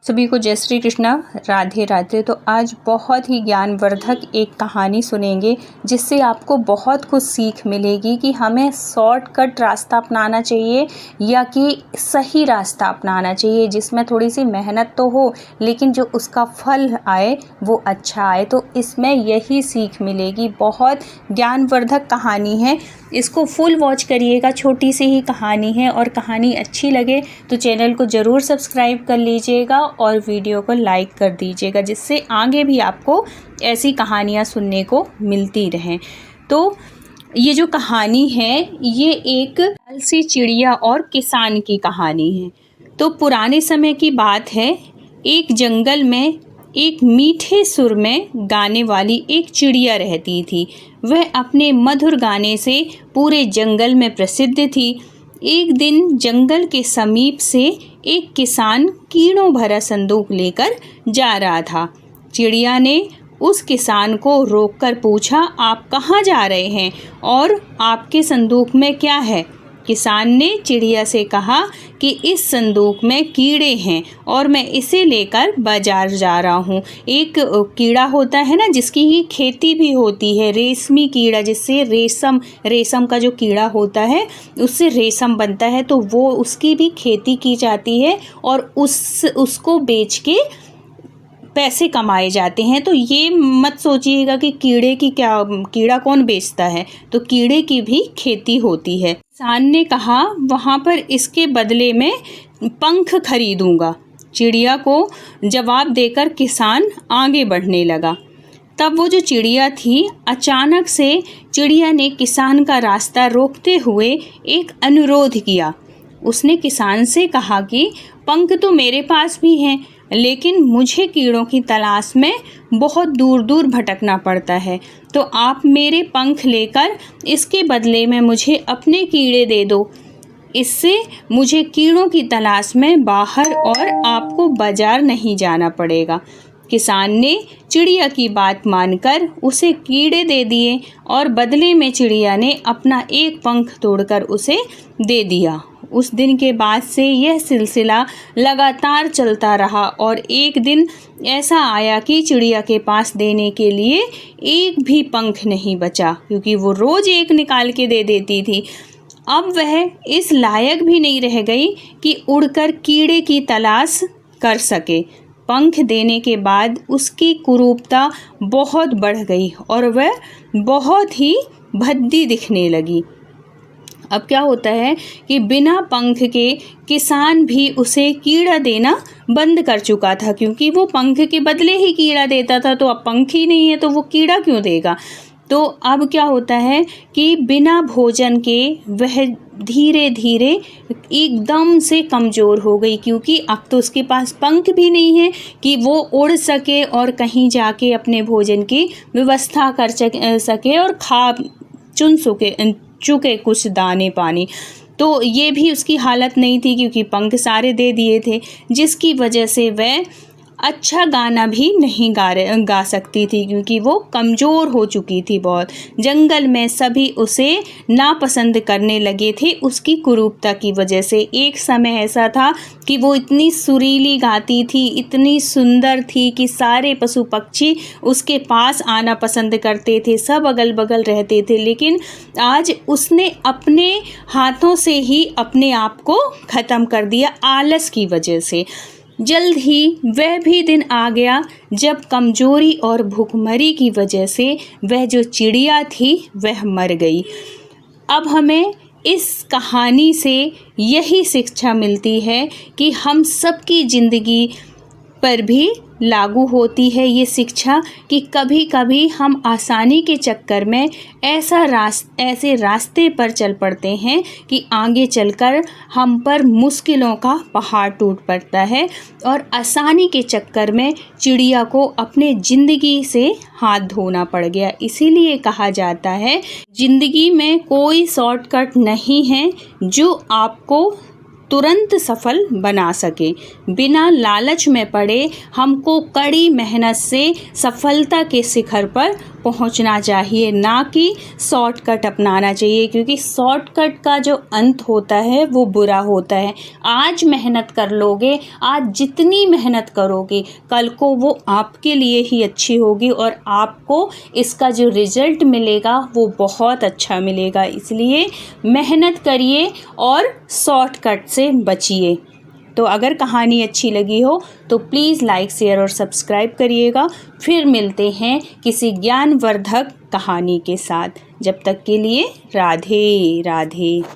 सभी को जय श्री कृष्णा, राधे राधे। तो आज बहुत ही ज्ञानवर्धक एक कहानी सुनेंगे जिससे आपको बहुत कुछ सीख मिलेगी कि हमें शॉर्टकट रास्ता अपनाना चाहिए या कि सही रास्ता अपनाना चाहिए जिसमें थोड़ी सी मेहनत तो हो लेकिन जो उसका फल आए वो अच्छा आए। तो इसमें यही सीख मिलेगी। बहुत ज्ञानवर्धक कहानी है, इसको फुल वॉच करिएगा। छोटी सी ही कहानी है और कहानी अच्छी लगे तो चैनल को ज़रूर सब्सक्राइब कर लीजिएगा और वीडियो को लाइक कर दीजिएगा जिससे आगे भी आपको ऐसी कहानियाँ सुनने को मिलती रहें। तो ये जो कहानी है ये एक आलसी चिड़िया और किसान की कहानी है। तो पुराने समय की बात है, एक जंगल में एक मीठे सुर में गाने वाली एक चिड़िया रहती थी। वह अपने मधुर गाने से पूरे जंगल में प्रसिद्ध थी। एक दिन जंगल के समीप से एक किसान कीड़ों भरा संदूक लेकर जा रहा था। चिड़िया ने उस किसान को रोककर पूछा, आप कहाँ जा रहे हैं और आपके संदूक में क्या है? किसान ने चिड़िया से कहा कि इस संदूक में कीड़े हैं और मैं इसे लेकर बाजार जा रहा हूँ। एक कीड़ा होता है ना जिसकी खेती भी होती है, रेशमी कीड़ा, जिससे रेशम का जो कीड़ा होता है उससे रेशम बनता है, तो वो उसकी भी खेती की जाती है और उसको बेच के पैसे कमाए जाते हैं। तो ये मत सोचिएगा कि कीड़ा कौन बेचता है, तो कीड़े की भी खेती होती है। किसान ने कहा वहाँ पर इसके बदले में पंख खरीदूंगा। चिड़िया को जवाब देकर किसान आगे बढ़ने लगा। तब वो जो चिड़िया थी, अचानक से चिड़िया ने किसान का रास्ता रोकते हुए एक अनुरोध किया। उसने किसान से कहा कि पंख तो मेरे पास भी हैं लेकिन मुझे कीड़ों की तलाश में बहुत दूर दूर भटकना पड़ता है, तो आप मेरे पंख लेकर इसके बदले में मुझे अपने कीड़े दे दो। इससे मुझे कीड़ों की तलाश में बाहर और आपको बाजार नहीं जाना पड़ेगा। किसान ने चिड़िया की बात मानकर उसे कीड़े दे दिए और बदले में चिड़िया ने अपना एक पंख तोड़कर उसे दे दिया। उस दिन के बाद से यह सिलसिला लगातार चलता रहा और एक दिन ऐसा आया कि चिड़िया के पास देने के लिए एक भी पंख नहीं बचा, क्योंकि वो रोज़ एक निकाल के दे देती थी। अब वह इस लायक भी नहीं रह गई कि उड़कर कीड़े की तलाश कर सके। पंख देने के बाद उसकी कुरूपता बहुत बढ़ गई और वह बहुत ही भद्दी दिखने लगी। अब क्या होता है कि बिना पंख के किसान भी उसे कीड़ा देना बंद कर चुका था, क्योंकि वो पंख के बदले ही कीड़ा देता था। तो अब पंख ही नहीं है तो वो कीड़ा क्यों देगा। तो अब क्या होता है कि बिना भोजन के वह धीरे धीरे एकदम से कमज़ोर हो गई, क्योंकि अब तो उसके पास पंख भी नहीं है कि वो उड़ सके और कहीं जाके अपने भोजन की व्यवस्था कर सके और खा चुके कुछ दाने पानी। तो ये भी उसकी हालत नहीं थी, क्योंकि पंख सारे दे दिए थे, जिसकी वजह से वह अच्छा गाना भी नहीं गा सकती थी, क्योंकि वो कमज़ोर हो चुकी थी बहुत। जंगल में सभी उसे नापसंद करने लगे थे उसकी कुरूपता की वजह से। एक समय ऐसा था कि वो इतनी सुरीली गाती थी, इतनी सुंदर थी कि सारे पशु पक्षी उसके पास आना पसंद करते थे, सब अगल बगल रहते थे। लेकिन आज उसने अपने हाथों से ही अपने आप को ख़त्म कर दिया, आलस की वजह से। जल्द ही वह भी दिन आ गया जब कमजोरी और भूखमरी की वजह से वह जो चिड़िया थी वह मर गई। अब हमें इस कहानी से यही शिक्षा मिलती है कि हम सबकी ज़िंदगी पर भी लागू होती है ये शिक्षा कि कभी कभी हम आसानी के चक्कर में ऐसे रास्ते पर चल पड़ते हैं कि आगे चलकर हम पर मुश्किलों का पहाड़ टूट पड़ता है। और आसानी के चक्कर में चिड़िया को अपने ज़िंदगी से हाथ धोना पड़ गया। इसीलिए कहा जाता है ज़िंदगी में कोई शॉर्टकट नहीं है जो आपको तुरंत सफल बना सके। बिना लालच में पड़े हमको कड़ी मेहनत से सफलता के शिखर पर पहुंचना चाहिए, ना कि शॉर्टकट अपनाना चाहिए, क्योंकि शॉर्टकट का जो अंत होता है वो बुरा होता है। आज मेहनत कर लोगे, आज जितनी मेहनत करोगे कल को वो आपके लिए ही अच्छी होगी और आपको इसका जो रिजल्ट मिलेगा वो बहुत अच्छा मिलेगा। इसलिए मेहनत करिए और शॉर्टकट से बचिए। तो अगर कहानी अच्छी लगी हो तो प्लीज़ लाइक, शेयर और सब्सक्राइब करिएगा। फिर मिलते हैं किसी ज्ञानवर्धक कहानी के साथ। जब तक के लिए राधे राधे।